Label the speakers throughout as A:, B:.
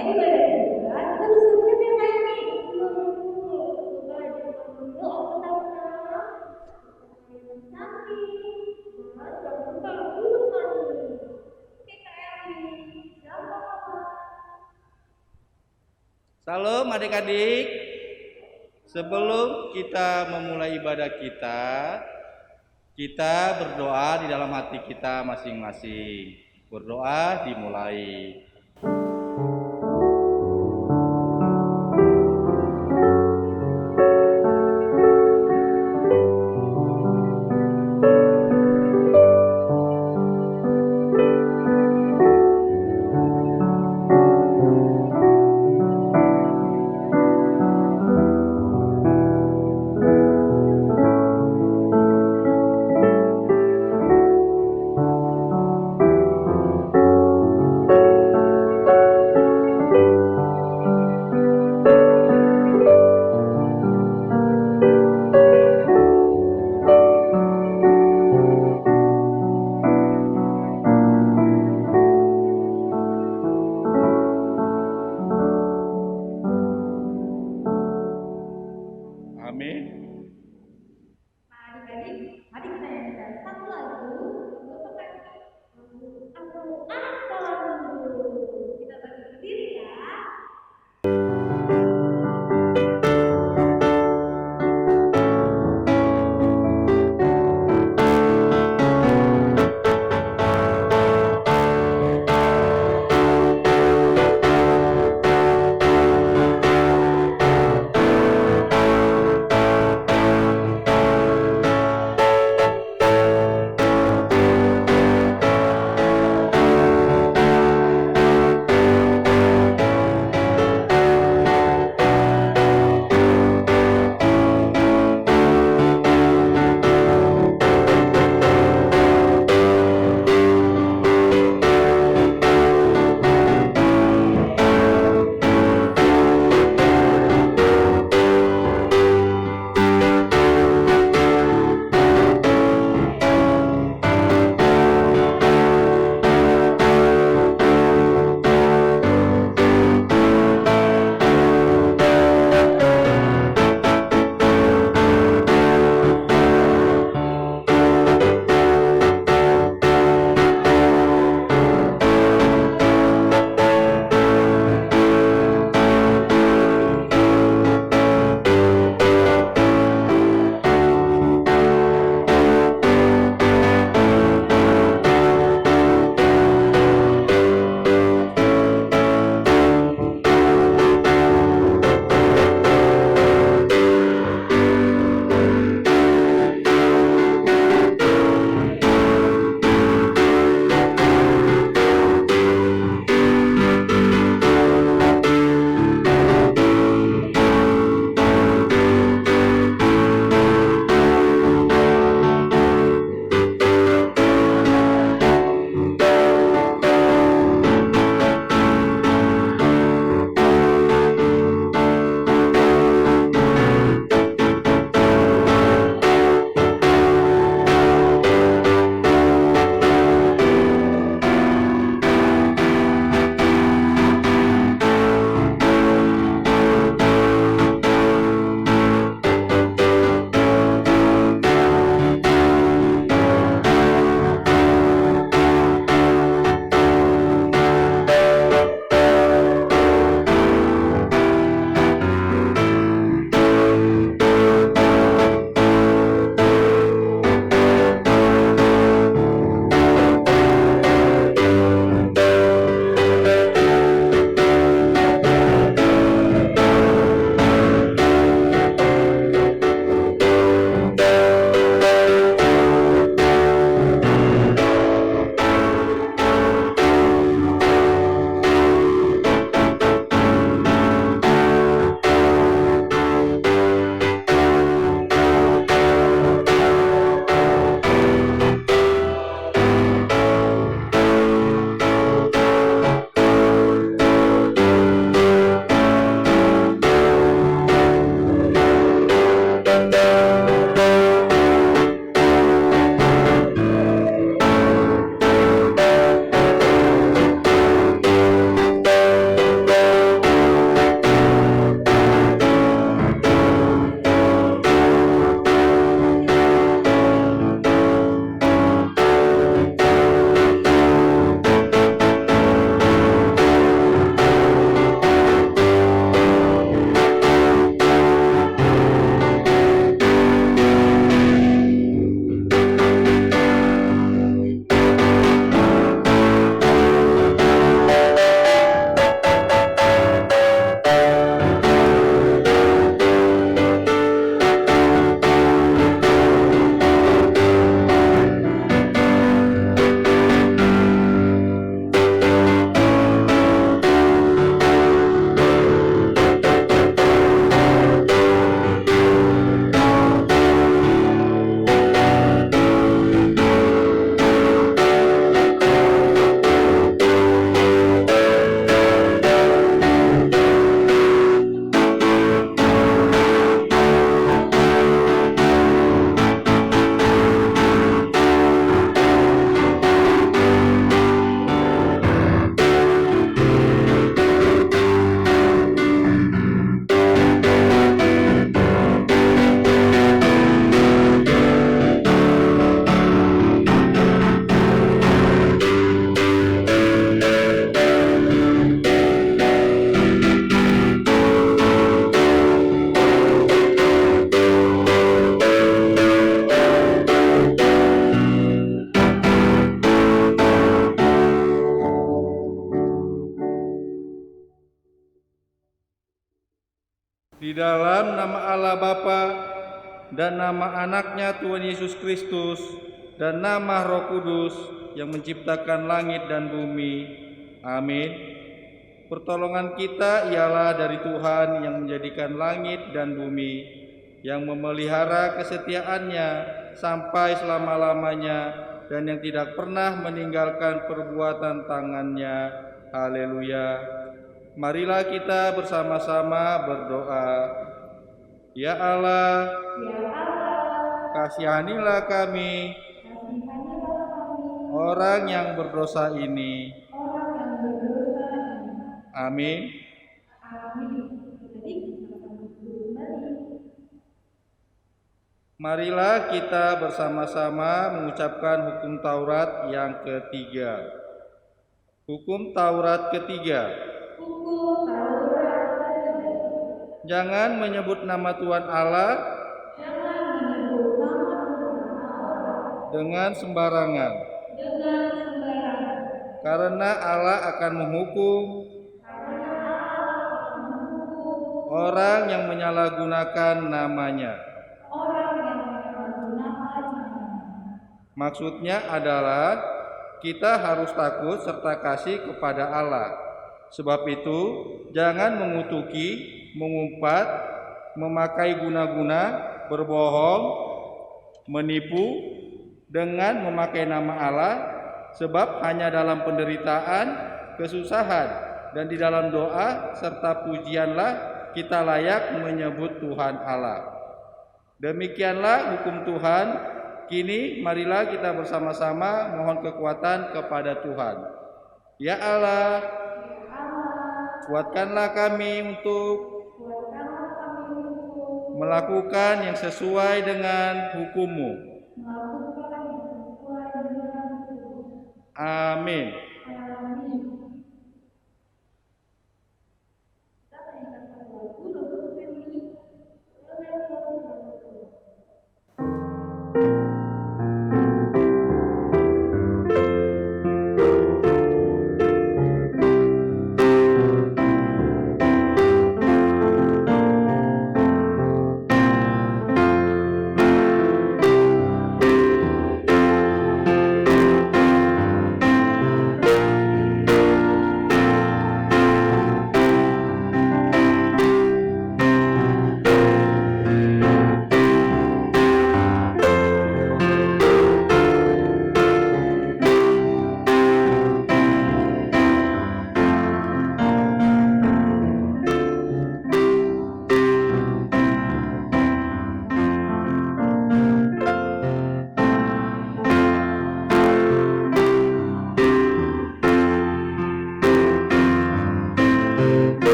A: ibadah juga terus siap ya Kak ini.
B: Salam adik-adik. Sebelum kita memulai ibadah kita berdoa di dalam hati kita masing-masing. Berdoa dimulai. Di dalam nama Allah Bapa dan nama anaknya Tuhan Yesus Kristus dan nama Roh Kudus yang menciptakan langit dan bumi. Amin. Pertolongan kita ialah dari Tuhan yang menjadikan langit dan bumi, yang memelihara kesetiaannya sampai selama-lamanya, dan yang tidak pernah meninggalkan perbuatan tangannya. Haleluya. Marilah kita bersama-sama berdoa. Ya Allah, kasihanilah kami, orang yang berdosa ini. Amin. Marilah kita bersama-sama mengucapkan hukum Taurat yang ketiga. Hukum Taurat ketiga. Jangan menyebut nama Tuhan Allah dengan sembarangan, karena Allah akan menghukum orang yang menyalahgunakan namanya. Maksudnya adalah kita harus takut serta kasih kepada Allah. Sebab itu, jangan mengutuki, mengumpat, memakai guna-guna, berbohong, menipu dengan memakai nama Allah, sebab hanya dalam penderitaan, kesusahan, dan di dalam doa serta pujianlah kita layak menyebut Tuhan Allah. Demikianlah hukum Tuhan. Kini marilah kita bersama-sama mohon kekuatan kepada Tuhan. Ya Allah, kuatkanlah kami untuk melakukan yang sesuai dengan hukum-Mu. Amin.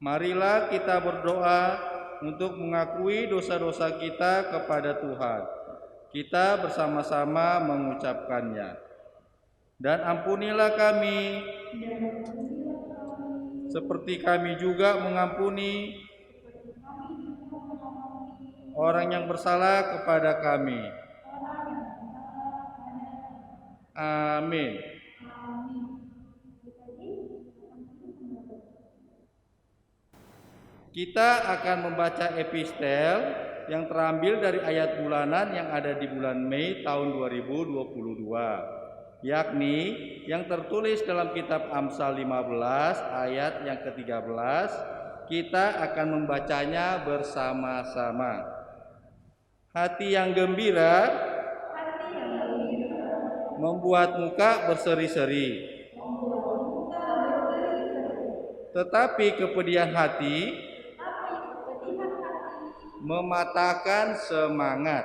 B: Marilah kita berdoa untuk mengakui dosa-dosa kita kepada Tuhan. Kita bersama-sama mengucapkannya. Dan ampunilah kami, seperti kami juga mengampuni orang yang bersalah kepada kami. Amin. Kita akan membaca epistel yang terambil dari ayat bulanan yang ada di bulan Mei tahun 2022, yakni yang tertulis dalam kitab Amsal 15 ayat yang ke-13. Kita akan membacanya bersama-sama. Hati yang gembira membuat muka berseri-seri, tetapi kepedihan hati mematahkan semangat.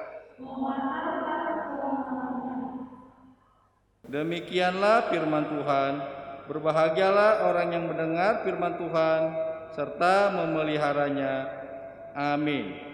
B: Demikianlah firman Tuhan. Berbahagialah orang yang mendengar firman Tuhan serta memeliharanya. Amin.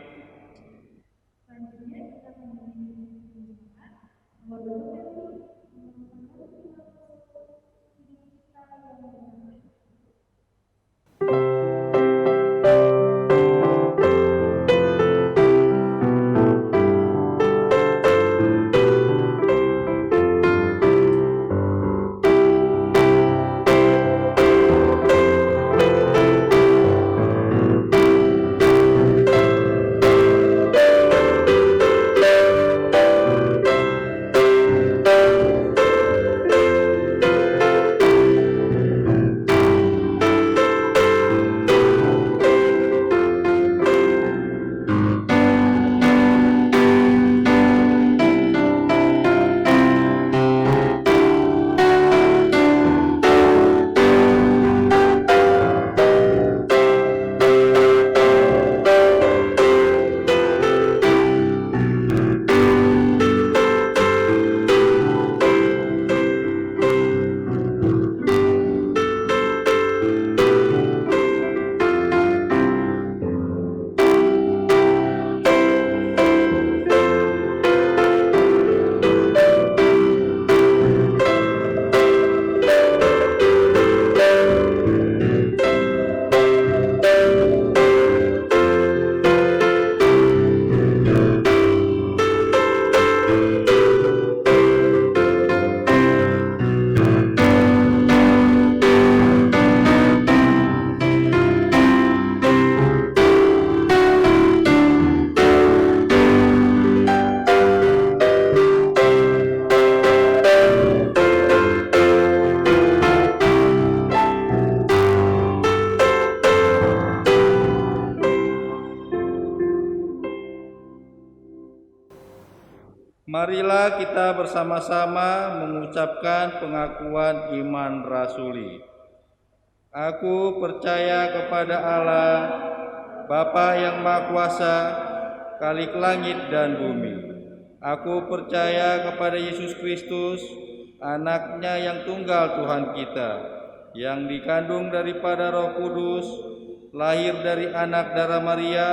B: Marilah kita bersama-sama mengucapkan pengakuan iman rasuli. Aku percaya kepada Allah, Bapa yang Maha Kuasa, Khalik langit dan bumi. Aku percaya kepada Yesus Kristus, Anak-Nya yang tunggal Tuhan kita, yang dikandung daripada Roh Kudus, lahir dari anak darah Maria,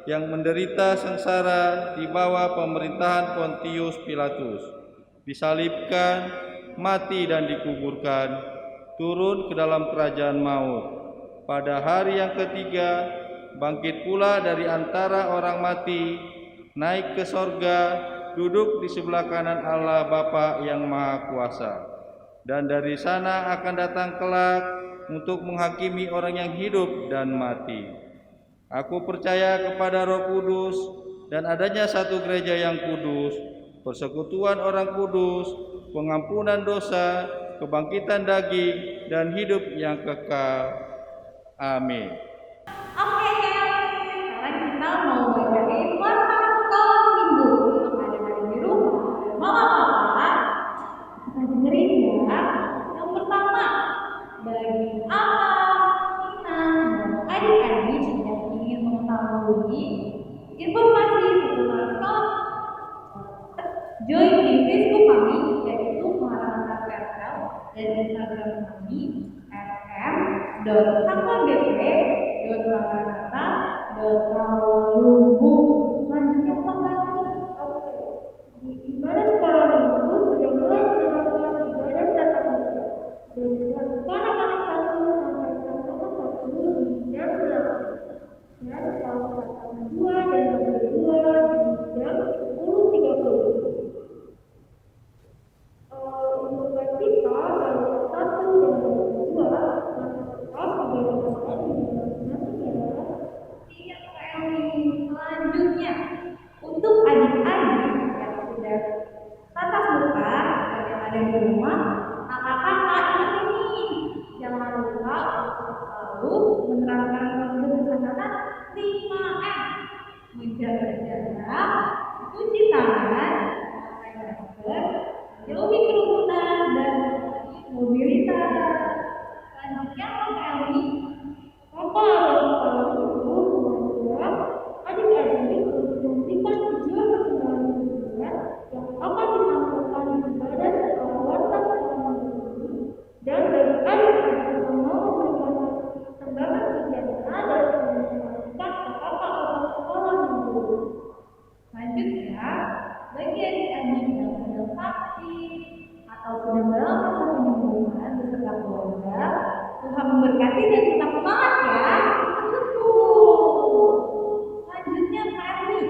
B: yang menderita sengsara di bawah pemerintahan Pontius Pilatus, disalibkan, mati dan dikuburkan, turun ke dalam kerajaan maut. Pada hari yang ketiga, bangkit pula dari antara orang mati, naik ke sorga, duduk di sebelah kanan Allah Bapa yang Maha Kuasa. Dan dari sana akan datang kelak untuk menghakimi orang yang hidup dan mati. Aku percaya kepada Roh Kudus dan adanya satu gereja yang kudus, persekutuan orang kudus, pengampunan dosa, kebangkitan daging, dan hidup yang kekal. Amin.
A: Oke, sekarang kita mau bacain warta sekolah minggu untuk adik-adik di rumah. Mama papa, kita dengerin ya. Yang pertama, bagi apa Inang dan adik-adik yang ingin mengetahui informasi seputar sekolah, join di Facebook kami yaitu Maranatha PSL dan Instagram kami sm.maranatha.maranatha.kawalumbu. Selanjutnya apa lagi? Di ibadah sekolah minggu sudah mulai dilakukan ibadah tatap muka dan dilakukan anak-anak 1 sampai kelas 1 di jam 8 dan kelas 2 dan 2 di jam 10.30. Untuk kelas kita dari kelas 1 dan kelas 2 selanjutnya untuk adik-adik yang sudah tatap muka dan yang ada di rumah, kakak-kakak ingat ini, jangan lupa untuk selalu menerapkan prosedur kesehatan 5M, menjaga jarak, cuci tangan, pakai masker, jauhi kerumunan dan mobilitas. Selanjutnya Eli, Papa dan Pak Ibu mengajak adik-adik untuk memberikan tujuan perkembangan hidup yang akan disampaikan di ibadah sekolah warta sekolah minggu, dan bagi adik-adik yang mau memberikan sumbangan sejahtera dan menginformasikan apa-apa tentang sekolah minggu. Selanjutnya, bagi adik-adik yang sedang sakit atau sedang dalam masa penyembuhan beserta keluarga, Tuhan memberkati dan tetap semangat ya. Selanjutnya Mary,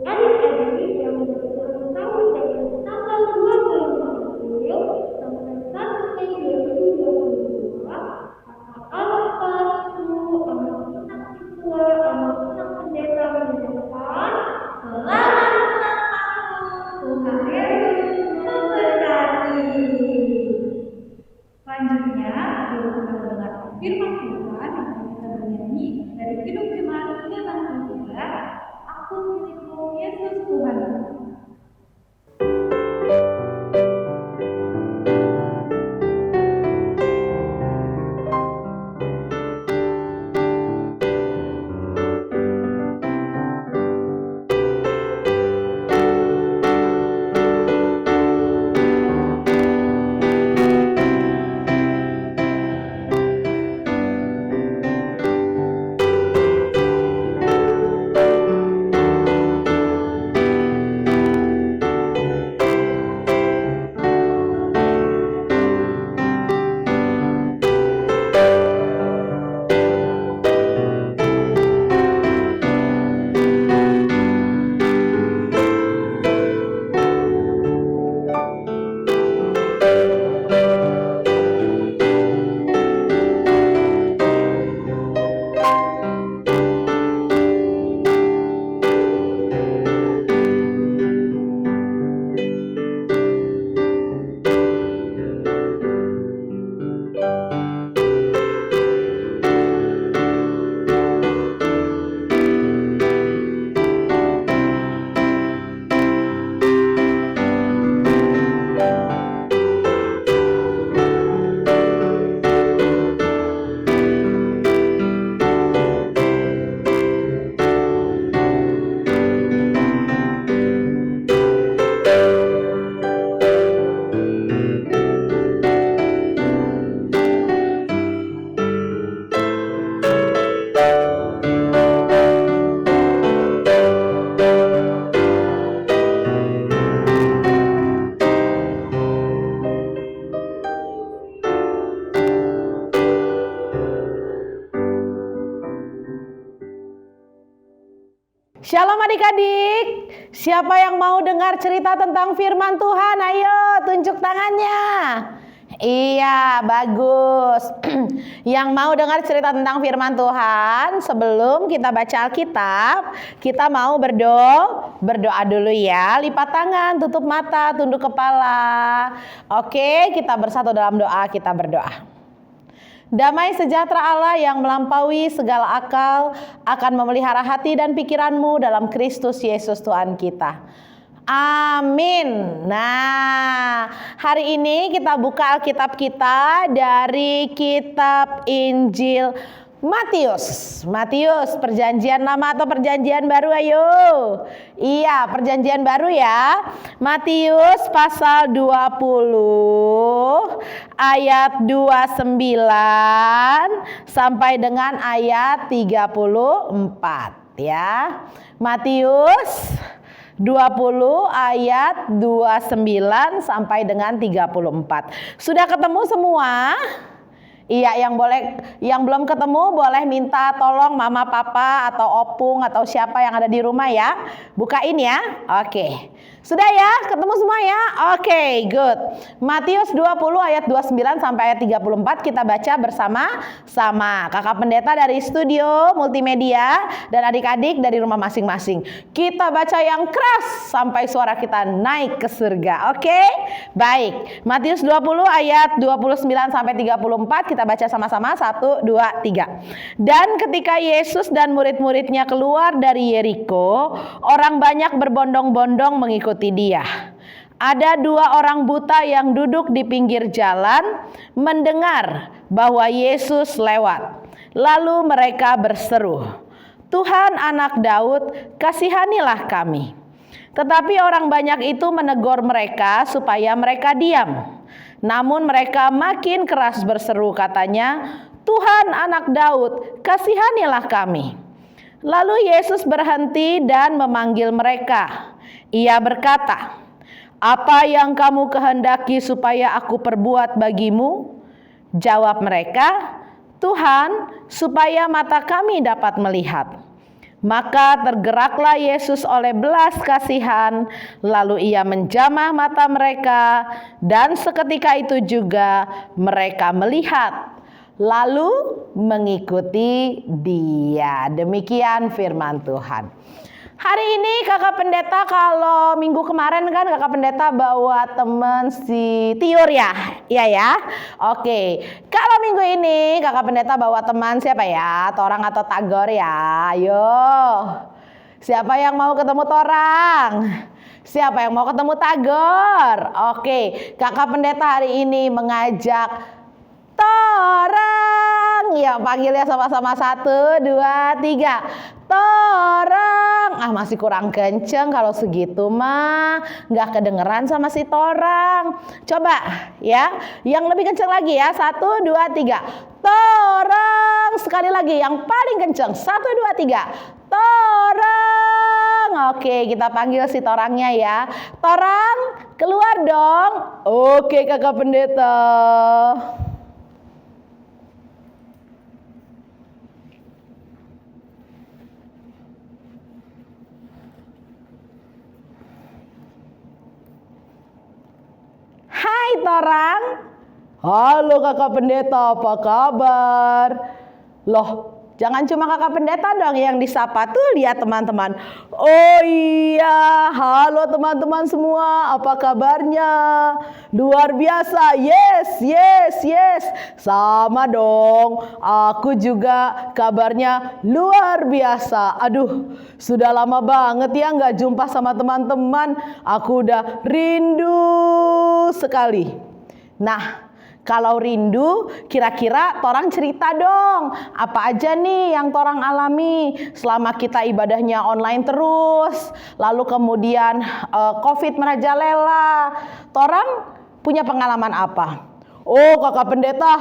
A: adik-adik yang berulang tahun dari tanggal 25 April sampai 1 Mei 2022, anak-anak palsu, anak-anak siswa, anak-anak pendeta mengucapkan selamat ulang tahun. Tuhan Yesus memberkati. Selanjutnya, kita mendengar firman Tuhan yang kita bernyanyi dari Kidung Jemaat 93, Aku milikmu Yesus Tuhan.
C: Shalom adik-adik. Siapa yang mau dengar cerita tentang firman Tuhan? Ayo tunjuk tangannya. Iya, bagus. Yang mau dengar cerita tentang firman Tuhan, sebelum kita baca Alkitab, kita mau berdoa dulu ya. Lipat tangan, tutup mata, tunduk kepala. Oke, kita bersatu dalam doa, kita berdoa. Damai sejahtera Allah yang melampaui segala akal akan memelihara hati dan pikiranmu dalam Kristus Yesus Tuhan kita. Amin. Nah, hari ini kita buka Alkitab kita dari kitab Injil Matius. Matius, perjanjian lama atau perjanjian baru, ayo. Iya, perjanjian baru ya. Matius pasal 20 ayat 29 sampai dengan ayat 34 ya. Matius 20 ayat 29 sampai dengan 34. Sudah ketemu semua? Iya, yang belum ketemu boleh minta tolong mama, papa, atau opung, atau siapa yang ada di rumah ya. Bukain ya. Oke. Sudah ya? Ketemu semua ya? Oke, good. Matius 20 ayat 29 sampai ayat 34 kita baca bersama-sama. Kakak pendeta dari studio multimedia dan adik-adik dari rumah masing-masing. Kita baca yang keras sampai suara kita naik ke surga. Oke? Baik. Matius 20 ayat 29 sampai 34 kita baca sama-sama. 1, 2, 3. Dan ketika Yesus dan murid-muridnya keluar dari Yeriko, orang banyak berbondong-bondong mengikuti dia. Ada 2 orang buta yang duduk di pinggir jalan mendengar bahwa Yesus lewat. Lalu mereka berseru, "Tuhan, Anak Daud, kasihanilah kami." Tetapi orang banyak itu menegur mereka supaya mereka diam. Namun mereka makin keras berseru, katanya, "Tuhan, Anak Daud, kasihanilah kami." Lalu Yesus berhenti dan memanggil mereka. Ia berkata, "Apa yang kamu kehendaki supaya aku perbuat bagimu?" Jawab mereka, "Tuhan, supaya mata kami dapat melihat." Maka tergeraklah Yesus oleh belas kasihan, lalu ia menjamah mata mereka, dan seketika itu juga mereka melihat, lalu mengikuti dia. Demikian firman Tuhan. Hari ini kakak pendeta, kalau minggu kemarin kan kakak pendeta bawa teman si Tiur ya. Iya ya. Oke. Kalau minggu ini kakak pendeta bawa teman siapa ya? Torang atau Tagor ya? Ayo. Siapa yang mau ketemu Torang? Siapa yang mau ketemu Tagor? Oke. Kakak pendeta hari ini mengajak Torang. Ya, panggilnya sama-sama. 1, 2, 3. Torang. Masih kurang kenceng kalau segitu mah. Nggak kedengeran sama si Torang. Coba ya. Yang lebih kenceng lagi ya. 1, 2, 3. Torang. Sekali lagi yang paling kenceng. 1, 2, 3. Torang. Oke, kita panggil si Torangnya ya. Torang, keluar dong. Oke, kakak pendeta. Hai Torang. Halo kakak pendeta, apa kabar? Loh, jangan cuma kakak pendeta dong yang disapa, tuh lihat teman-teman. Oh iya, halo teman-teman semua, apa kabarnya? Luar biasa, yes. Sama dong, aku juga kabarnya luar biasa. Aduh, sudah lama banget ya nggak jumpa sama teman-teman. Aku udah rindu sekali. Nah, kalau rindu, kira-kira Torang cerita dong. Apa aja nih yang Torang alami selama kita ibadahnya online terus. Lalu kemudian COVID merajalela. Torang punya pengalaman apa? Oh kakak pendeta,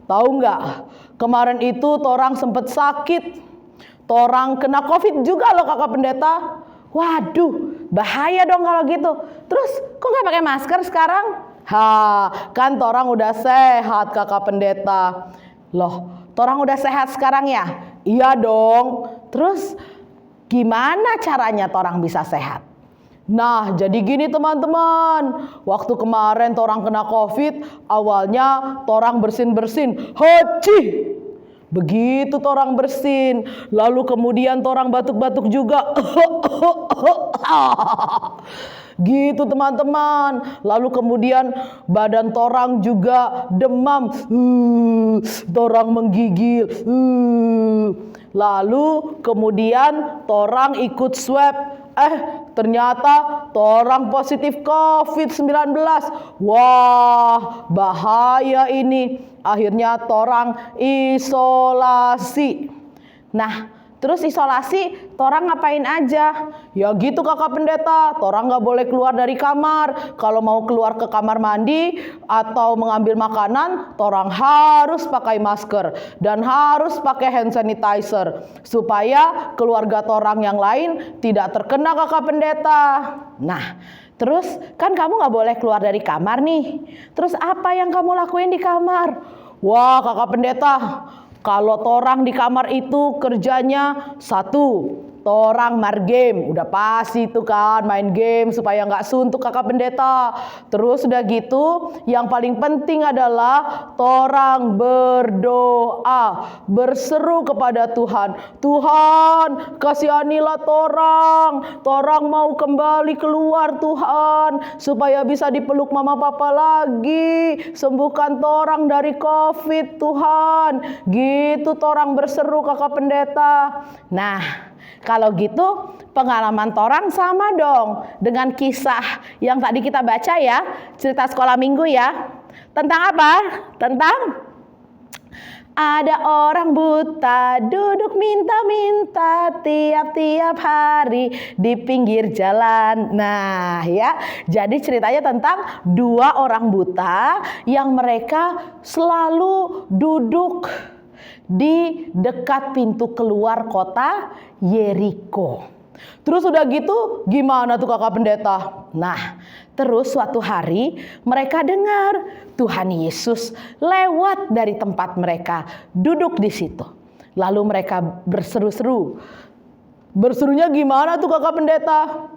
C: tahu nggak? Kemarin itu Torang sempat sakit. Torang kena COVID juga loh kakak pendeta. Waduh, bahaya dong kalau gitu. Terus kok nggak pakai masker sekarang? Kan Torang udah sehat kakak pendeta. Loh, Torang udah sehat sekarang ya? Iya dong. Terus Gimana caranya torang bisa sehat? Nah, jadi gini teman-teman. Waktu kemarin torang kena COVID, awalnya torang bersin-bersin. Haci! Begitu torang bersin, lalu kemudian torang batuk-batuk juga. Gitu teman-teman. Lalu kemudian badan torang juga demam. Torang menggigil. Lalu kemudian torang ikut swab. Ternyata torang positif COVID-19. Wah, bahaya ini. Akhirnya torang isolasi. Nah, terus isolasi, torang ngapain aja? Ya gitu kakak pendeta, torang gak boleh keluar dari kamar. Kalau mau keluar ke kamar mandi atau mengambil makanan, torang harus pakai masker dan harus pakai hand sanitizer supaya keluarga torang yang lain tidak terkena kakak pendeta. Nah, terus kan kamu gak boleh keluar dari kamar nih. Terus apa yang kamu lakuin di kamar? Wah kakak pendeta, kalau torang di kamar itu kerjanya satu, torang main game. Udah pasti itu kan, main game supaya nggak suntuk kakak pendeta. Terus udah gitu, yang paling penting adalah torang berdoa, berseru kepada Tuhan. Tuhan, kasihanilah torang. Torang mau kembali keluar Tuhan, supaya bisa dipeluk mama papa lagi. Sembuhkan torang dari COVID Tuhan. Gitu torang berseru kakak pendeta. Nah, kalau gitu pengalaman torang sama dong dengan kisah yang tadi kita baca ya, cerita sekolah minggu ya. Tentang apa? Tentang ada orang buta duduk minta-minta tiap-tiap hari di pinggir jalan. Nah ya, jadi ceritanya tentang dua orang buta yang mereka selalu duduk di dekat pintu keluar kota Yeriko. Terus udah gitu gimana tuh kakak pendeta? Nah, terus suatu hari mereka dengar Tuhan Yesus lewat dari tempat mereka duduk di situ. Lalu mereka berseru-seru. Berserunya gimana tuh kakak pendeta?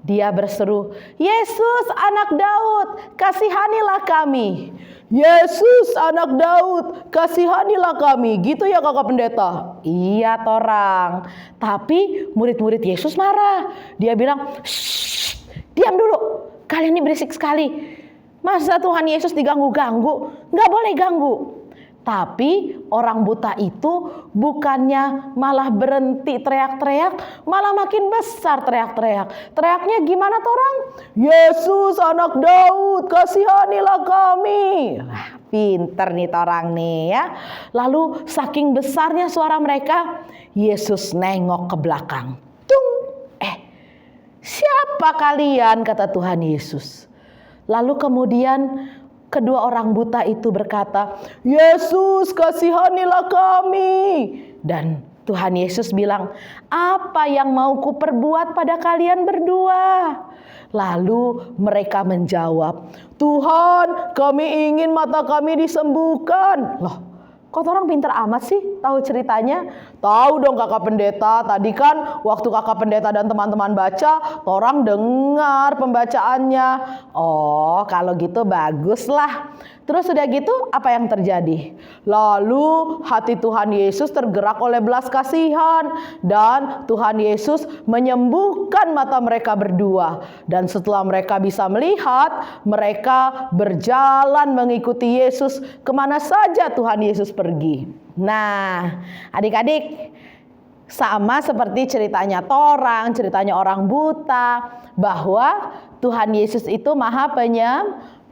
C: Dia berseru, Yesus anak Daud, kasihanilah kami. Yesus anak Daud, kasihanilah kami. Gitu ya kakak pendeta? Iya torang. Tapi murid-murid Yesus marah. Dia bilang, shh, diam dulu. Kalian ini berisik sekali. Masa Tuhan Yesus diganggu-ganggu? Nggak boleh ganggu. Tapi orang buta itu bukannya malah berhenti teriak-teriak, malah makin besar teriak-teriak. Teriaknya gimana torang? Yesus anak Daud, kasihanilah kami. Wah, pinter nih torang nih ya. Lalu saking besarnya suara mereka, Yesus nengok ke belakang. Tung, siapa kalian? Kata Tuhan Yesus. Lalu kemudian kedua orang buta itu berkata, Yesus kasihanilah kami. Dan Tuhan Yesus bilang, apa yang mau kuperbuat pada kalian berdua? Lalu mereka menjawab, Tuhan kami ingin mata kami disembuhkan. Loh, kok orang pintar amat sih tahu ceritanya? Tahu dong kakak pendeta. Tadi kan waktu kakak pendeta dan teman-teman baca, orang dengar pembacaannya. Oh, kalau gitu baguslah. Terus udah gitu apa yang terjadi? Lalu hati Tuhan Yesus tergerak oleh belas kasihan. Dan Tuhan Yesus menyembuhkan mata mereka berdua. Dan setelah mereka bisa melihat, mereka berjalan mengikuti Yesus kemana saja Tuhan Yesus pergi. Nah, adik-adik, sama seperti ceritanya torang, ceritanya orang buta, bahwa Tuhan Yesus itu maha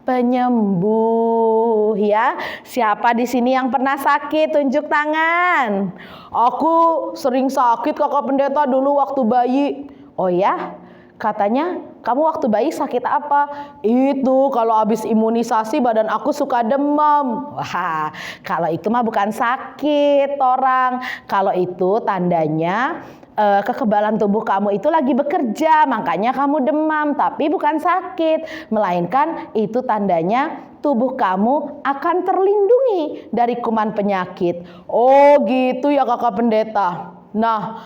C: penyembuh ya. Siapa di sini yang pernah sakit? Tunjuk tangan. Aku sering sakit kakak pendeta dulu waktu bayi. Oh ya? Katanya kamu waktu bayi sakit apa? Itu kalau habis imunisasi badan aku suka demam. Wah, kalau itu mah bukan sakit orang. Kalau itu tandanya kekebalan tubuh kamu itu lagi bekerja, makanya kamu demam, tapi bukan sakit, melainkan itu tandanya tubuh kamu akan terlindungi dari kuman penyakit. Oh gitu ya kakak pendeta. Nah,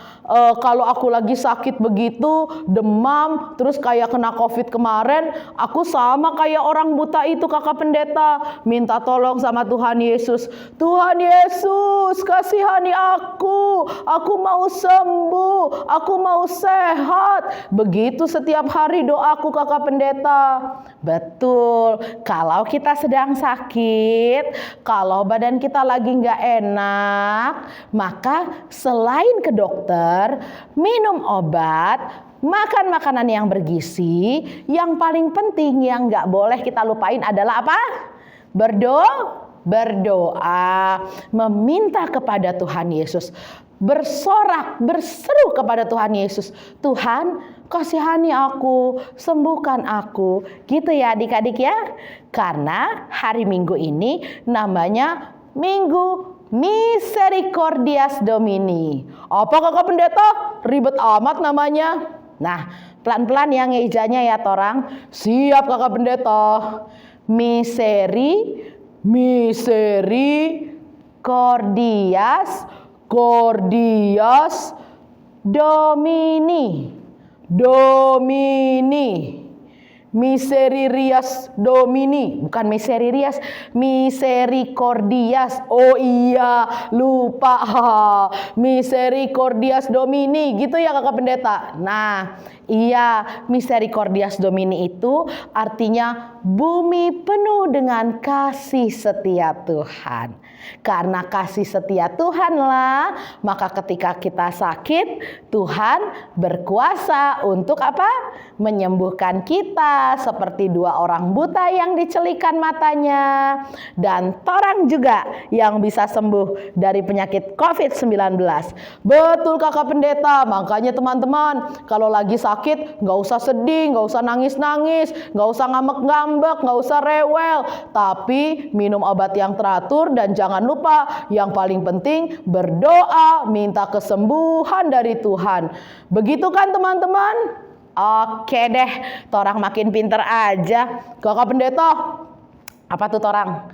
C: Kalau aku lagi sakit begitu, demam, terus kayak kena COVID kemarin, aku sama kayak orang buta itu Kakak Pendeta. Minta tolong sama Tuhan Yesus. Tuhan Yesus, kasihani aku mau sembuh, aku mau sehat. Begitu setiap hari doaku Kakak Pendeta. Betul, kalau kita sedang sakit, kalau badan kita lagi nggak enak, maka selain ke dokter, minum obat, makan makanan yang bergizi, yang paling penting yang nggak boleh kita lupain adalah apa? Berdoa, meminta kepada Tuhan Yesus, bersorak, berseru kepada Tuhan Yesus. Tuhan, kasihani aku, sembuhkan aku. Gitu ya adik-adik ya. Karena hari Minggu ini namanya Minggu Misericordias Domini. Apa Kakak Pendeta? Ribet amat namanya. Nah, pelan-pelan ya ngejanya ya torang. Siap Kakak Pendeta. Misericordias Domini. Miseririas Domini, bukan miseririas, misericordias. Oh iya, lupa. Misericordias Domini, gitu ya Kakak Pendeta. Nah, iya, misericordias Domini itu artinya bumi penuh dengan kasih setia Tuhan. Karena kasih setia Tuhanlah, maka ketika kita sakit, Tuhan berkuasa untuk apa? Menyembuhkan kita, seperti 2 orang buta yang dicelikan matanya, dan torang juga yang bisa sembuh dari penyakit COVID-19. Betul Kakak Pendeta, makanya teman-teman kalau lagi sakit nggak usah sedih, nggak usah nangis-nangis, nggak usah ngambek-ngambek, nggak usah rewel, tapi minum obat yang teratur dan jangan lupa yang paling penting berdoa, minta kesembuhan dari Tuhan. Begitu kan teman-teman? Oke deh, torang makin pinter aja. Kakak Pendeta, apa tuh torang?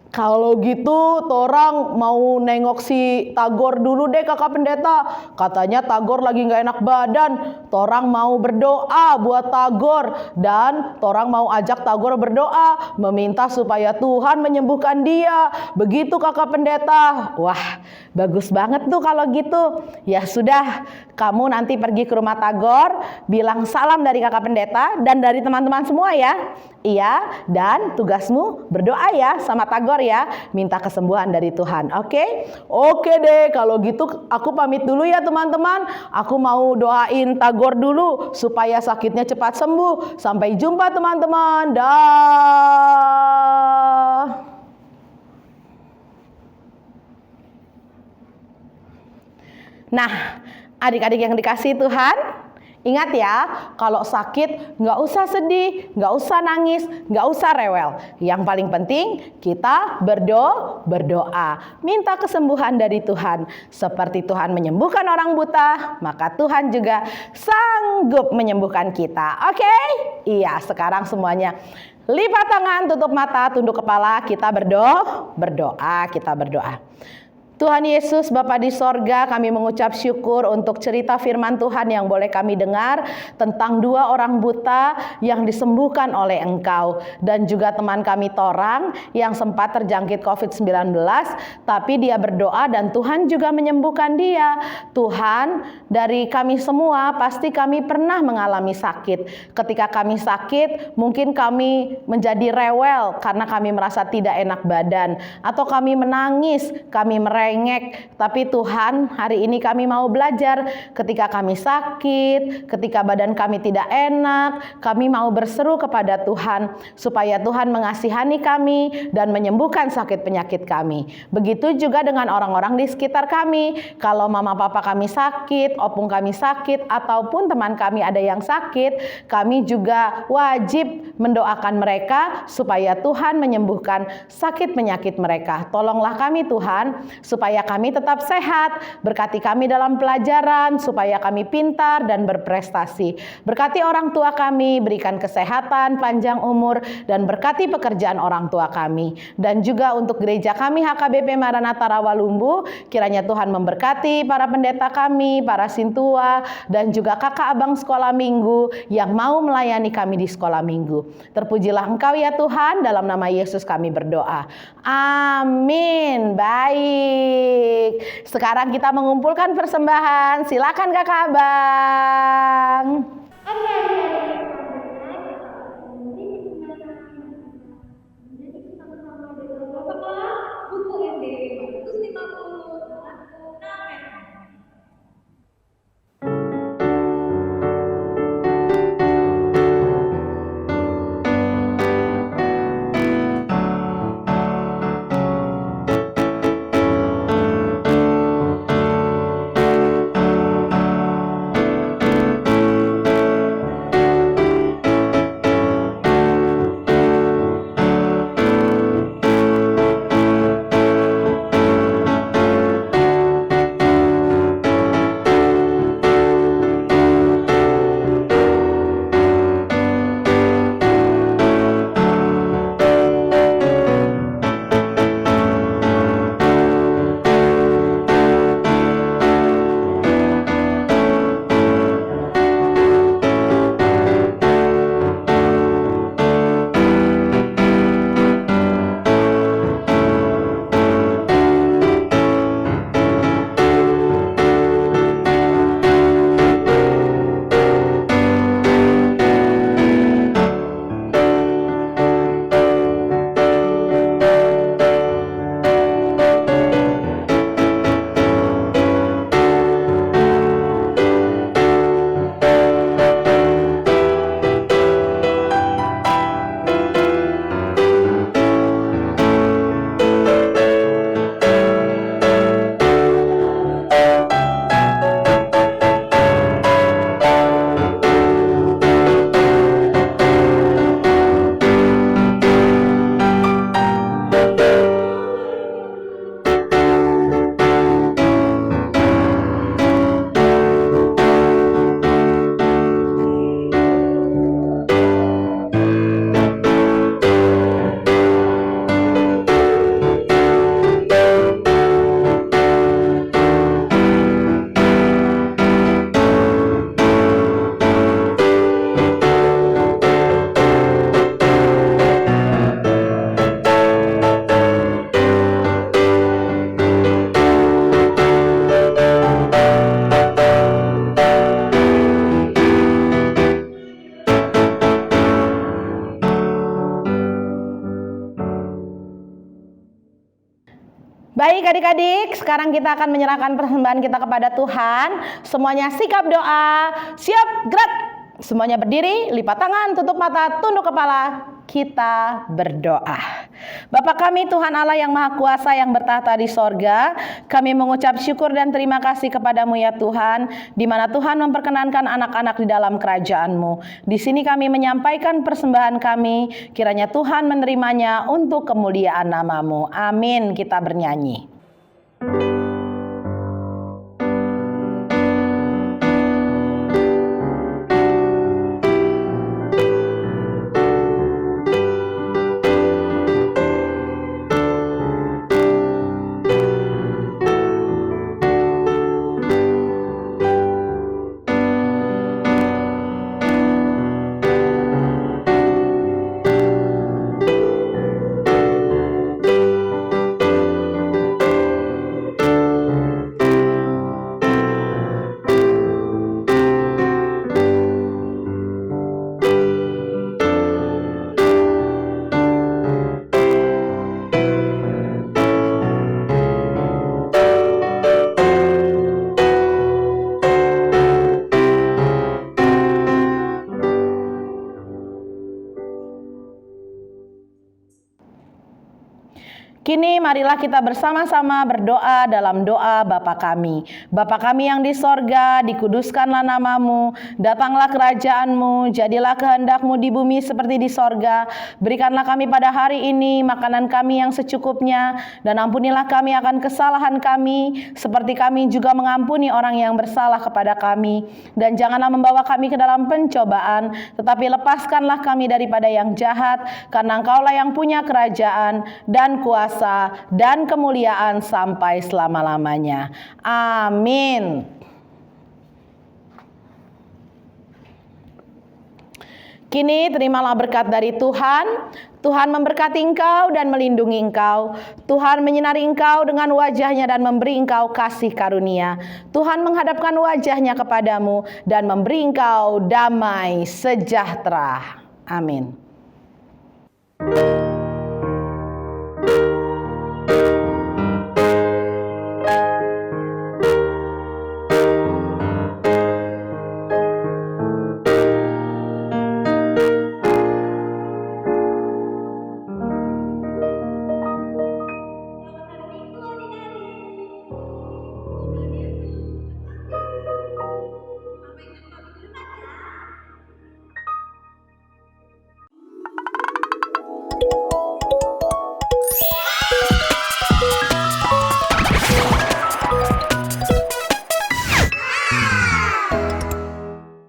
C: Kalau gitu torang mau nengok si Tagor dulu deh Kakak Pendeta. Katanya Tagor lagi gak enak badan. Torang mau berdoa buat Tagor. Dan torang mau ajak Tagor berdoa, meminta supaya Tuhan menyembuhkan dia. Begitu Kakak Pendeta. Wah, bagus banget tuh kalau gitu. Ya sudah, kamu nanti pergi ke rumah Tagor, bilang salam dari Kakak Pendeta dan dari teman-teman semua ya. Iya, dan tugasmu berdoa ya sama Tagor ya, minta kesembuhan dari Tuhan. Oke? Oke deh, kalau gitu aku pamit dulu ya teman-teman. Aku mau doain Tagor dulu supaya sakitnya cepat sembuh. Sampai jumpa teman-teman. Dah. Nah, adik-adik yang dikasihi Tuhan, ingat ya, kalau sakit nggak usah sedih, nggak usah nangis, nggak usah rewel. Yang paling penting kita berdoa, minta kesembuhan dari Tuhan. Seperti Tuhan menyembuhkan orang buta, maka Tuhan juga sanggup menyembuhkan kita. Oke? Iya, sekarang semuanya lipat tangan, tutup mata, tunduk kepala, kita berdoa, kita berdoa. Tuhan Yesus, Bapa di sorga, kami mengucap syukur untuk cerita firman Tuhan yang boleh kami dengar tentang 2 orang buta yang disembuhkan oleh Engkau. Dan juga teman kami Torang yang sempat terjangkit COVID-19, tapi dia berdoa dan Tuhan juga menyembuhkan dia. Tuhan, dari kami semua pasti kami pernah mengalami sakit. Ketika kami sakit, mungkin kami menjadi rewel karena kami merasa tidak enak badan. Atau kami menangis, kami merengek. Tapi Tuhan, hari ini kami mau belajar ketika kami sakit, ketika badan kami tidak enak, kami mau berseru kepada Tuhan supaya Tuhan mengasihani kami dan menyembuhkan sakit penyakit kami. Begitu juga dengan orang-orang di sekitar kami. Kalau mama papa kami sakit, opung kami sakit, ataupun teman kami ada yang sakit, kami juga wajib mendoakan mereka supaya Tuhan menyembuhkan sakit penyakit mereka. Tolonglah kami Tuhan, supaya kami tetap sehat. Berkati kami dalam pelajaran, supaya kami pintar dan berprestasi. Berkati orang tua kami, berikan kesehatan, panjang umur, dan berkati pekerjaan orang tua kami. Dan juga untuk gereja kami HKBP Maranatha Rawalumbu, kiranya Tuhan memberkati para pendeta kami, para sintua, dan juga kakak abang sekolah minggu yang mau melayani kami di sekolah minggu. Terpujilah Engkau ya Tuhan, dalam nama Yesus kami berdoa. Amin. Baik. Sekarang kita mengumpulkan persembahan. Silakan kakak abang.
A: Buku SD 150
C: Baik adik-adik, sekarang kita akan menyerahkan persembahan kita kepada Tuhan. Semuanya sikap doa, siap, gerak. Semuanya berdiri, lipat tangan, tutup mata, tunduk kepala. Kita berdoa. Bapa kami Tuhan Allah yang Maha Kuasa yang bertahta di sorga, kami mengucap syukur dan terima kasih kepadamu ya Tuhan, di mana Tuhan memperkenankan anak-anak di dalam kerajaan-Mu. Di sini kami menyampaikan persembahan kami, kiranya Tuhan menerimanya untuk kemuliaan nama-Mu. Amin. Kita bernyanyi. Kini marilah kita bersama-sama berdoa dalam doa Bapa kami. Bapa kami yang di sorga, dikuduskanlah namamu, datanglah kerajaan-Mu, jadilah kehendak-Mu di bumi seperti di sorga. Berikanlah kami pada hari ini makanan kami yang secukupnya, dan ampunilah kami akan kesalahan kami, seperti kami juga mengampuni orang yang bersalah kepada kami. Dan janganlah membawa kami ke dalam pencobaan, tetapi lepaskanlah kami daripada yang jahat, karena Engkaulah yang punya kerajaan dan kuasa dan kemuliaan sampai selama-lamanya. Amin. Kini terimalah berkat dari Tuhan. Tuhan memberkati engkau dan melindungi engkau. Tuhan menyinari engkau dengan wajah-Nya dan memberi engkau kasih karunia. Tuhan menghadapkan wajah-Nya kepadamu dan memberi engkau damai sejahtera. Amin.